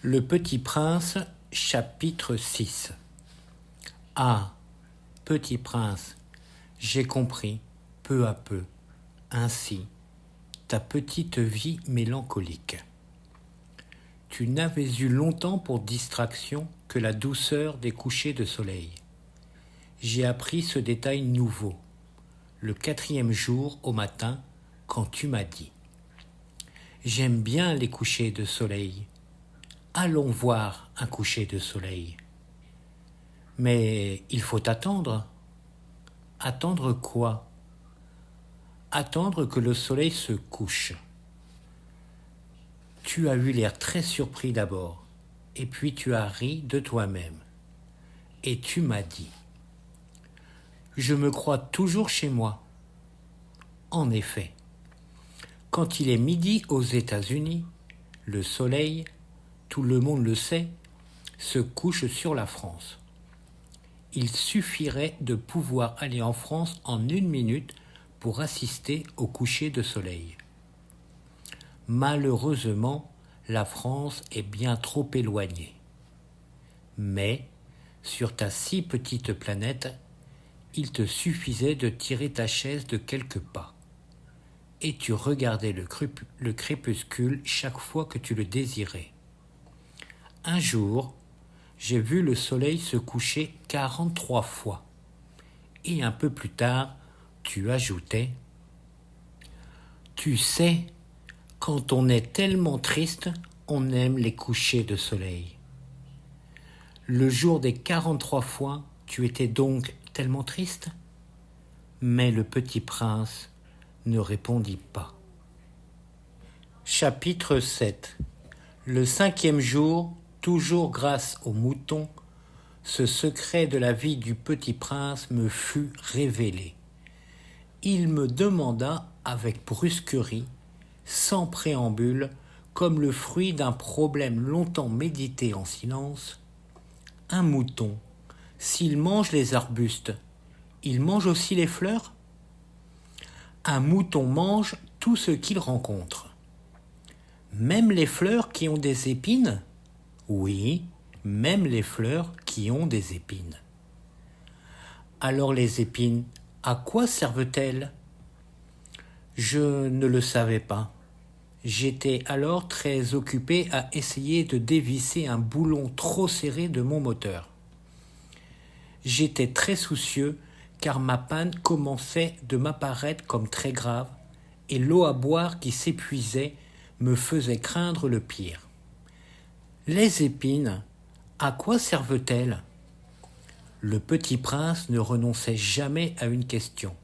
Le Petit Prince, chapitre 6. Ah, Petit Prince, j'ai compris, peu à peu, ainsi, ta petite vie mélancolique. Tu n'avais eu longtemps pour distraction que la douceur des couchers de soleil. J'ai appris ce détail nouveau, le 4e jour au matin, quand tu m'as dit « J'aime bien les couchers de soleil. Allons voir un coucher de soleil. » Mais il faut attendre. Attendre quoi? Attendre que le soleil se couche. Tu as eu l'air très surpris d'abord, et puis tu as ri de toi-même. Et tu m'as dit « Je me crois toujours chez moi. » En effet, quand il est midi aux États-Unis, le soleil, tout le monde le sait, se couche sur la France. Il suffirait de pouvoir aller en France en 1 minute pour assister au coucher de soleil. Malheureusement, la France est bien trop éloignée. Mais, sur ta si petite planète, il te suffisait de tirer ta chaise de quelques pas. Et tu regardais le crépuscule chaque fois que tu le désirais. Un jour, j'ai vu le soleil se coucher 43 fois. Et un peu plus tard, tu ajoutais « Tu sais, quand on est tellement triste, on aime les couchers de soleil. » Le jour des 43 fois, tu étais donc tellement triste? Mais le petit prince ne répondit pas. Chapitre 7. Le 5e jour, toujours grâce aux moutons, ce secret de la vie du petit prince me fut révélé. Il me demanda avec brusquerie, sans préambule, comme le fruit d'un problème longtemps médité en silence, « Un mouton, s'il mange les arbustes, il mange aussi les fleurs ? » Un mouton mange tout ce qu'il rencontre. Même les fleurs qui ont des épines ? Oui, même les fleurs qui ont des épines. Alors les épines, à quoi servent-elles ? Je ne le savais pas. J'étais alors très occupé à essayer de dévisser un boulon trop serré de mon moteur. J'étais très soucieux car ma panne commençait de m'apparaître comme très grave et l'eau à boire qui s'épuisait me faisait craindre le pire. Les épines, à quoi servent-elles ? Le petit prince ne renonçait jamais à une question,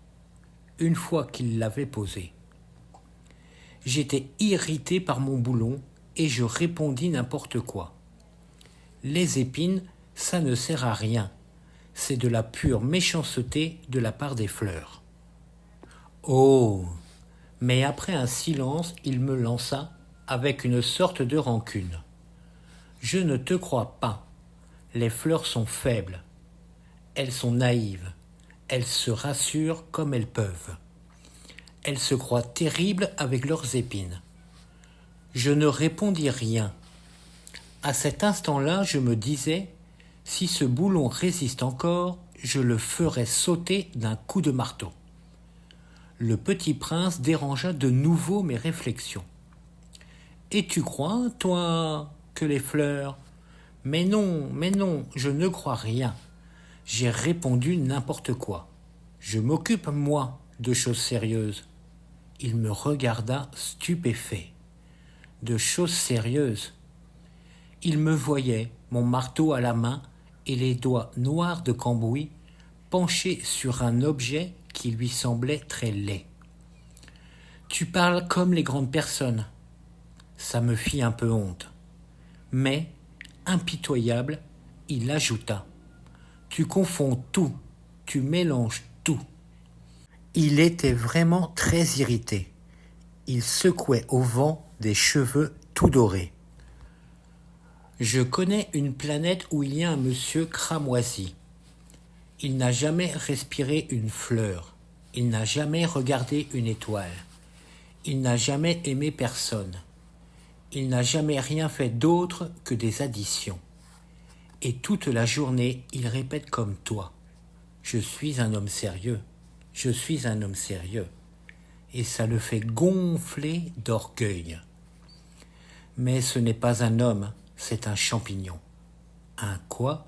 une fois qu'il l'avait posée. J'étais irrité par mon boulon et je répondis n'importe quoi. Les épines, ça ne sert à rien. C'est de la pure méchanceté de la part des fleurs. Oh ! Mais après un silence, il me lança avec une sorte de rancune. Je ne te crois pas. Les fleurs sont faibles. Elles sont naïves. Elles se rassurent comme elles peuvent. Elles se croient terribles avec leurs épines. Je ne répondis rien. À cet instant-là, je me disais, si ce boulon résiste encore, je le ferai sauter d'un coup de marteau. Le petit prince dérangea de nouveau mes réflexions. Et tu crois, toi, que les fleurs... Mais non, je ne crois rien. J'ai répondu n'importe quoi. Je m'occupe, moi, de choses sérieuses. Il me regarda stupéfait. De choses sérieuses. Il me voyait, mon marteau à la main et les doigts noirs de cambouis, penchés sur un objet qui lui semblait très laid. « Tu parles comme les grandes personnes. » Ça me fit un peu honte. Mais, impitoyable, il ajouta « Tu confonds tout, tu mélanges tout. » Il était vraiment très irrité. Il secouait au vent des cheveux tout dorés. Je connais une planète où il y a un monsieur cramoisi. Il n'a jamais respiré une fleur. Il n'a jamais regardé une étoile. Il n'a jamais aimé personne. il n'a jamais rien fait d'autre que des additions. Et toute la journée, il répète comme toi. Je suis un homme sérieux. Je suis un homme sérieux. Et ça le fait gonfler d'orgueil. Mais ce n'est pas un homme, c'est un champignon. Un quoi?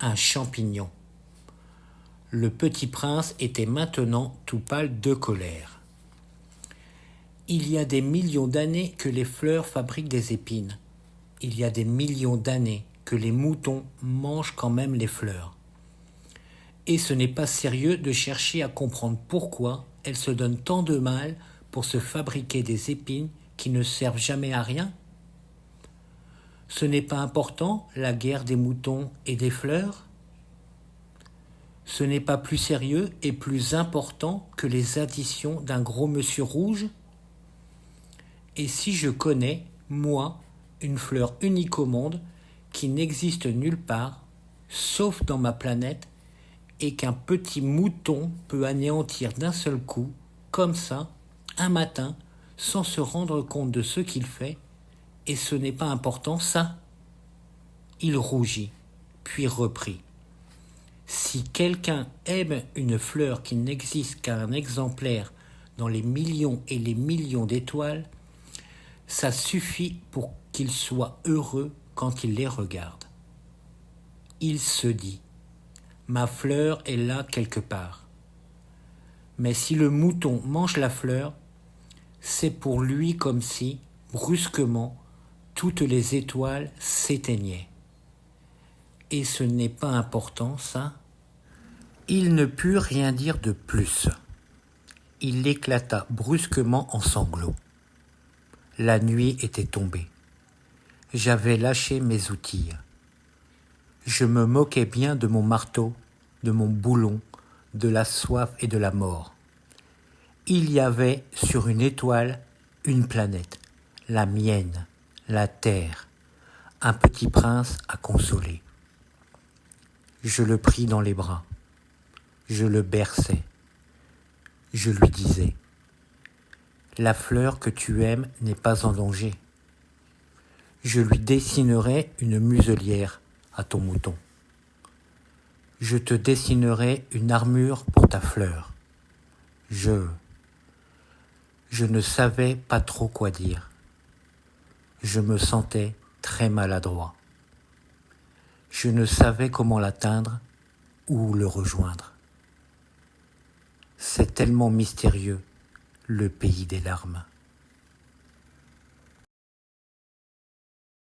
Un champignon. Le petit prince était maintenant tout pâle de colère. Il y a des millions d'années que les fleurs fabriquent des épines. Il y a des millions d'années que les moutons mangent quand même les fleurs. Et ce n'est pas sérieux de chercher à comprendre pourquoi elles se donnent tant de mal pour se fabriquer des épines qui ne servent jamais à rien. Ce n'est pas important, la guerre des moutons et des fleurs? Ce n'est pas plus sérieux et plus important que les additions d'un gros monsieur rouge? Et si je connais, moi, une fleur unique au monde qui n'existe nulle part, sauf dans ma planète, et qu'un petit mouton peut anéantir d'un seul coup, comme ça, un matin, sans se rendre compte de ce qu'il fait, et ce n'est pas important, ça? Il rougit, puis reprit. Si quelqu'un aime une fleur qui n'existe qu'un exemplaire dans les millions et les millions d'étoiles, ça suffit pour qu'il soit heureux quand il les regarde. Il se dit, ma fleur est là quelque part. Mais si le mouton mange la fleur, c'est pour lui comme si, brusquement, toutes les étoiles s'éteignaient. Et ce n'est pas important, ça? Il ne put rien dire de plus. Il éclata brusquement en sanglots. La nuit était tombée. J'avais lâché mes outils. Je me moquais bien de mon marteau, de mon boulon, de la soif et de la mort. Il y avait sur une étoile une planète, la mienne, la terre, un petit prince à consoler. Je le pris dans les bras. Je le berçais. Je lui disais, la fleur que tu aimes n'est pas en danger. Je lui dessinerai une muselière à ton mouton. Je te dessinerai une armure pour ta fleur. Je ne savais pas trop quoi dire. Je me sentais très maladroit. Je ne savais comment l'atteindre ou le rejoindre. C'est tellement mystérieux, le pays des larmes.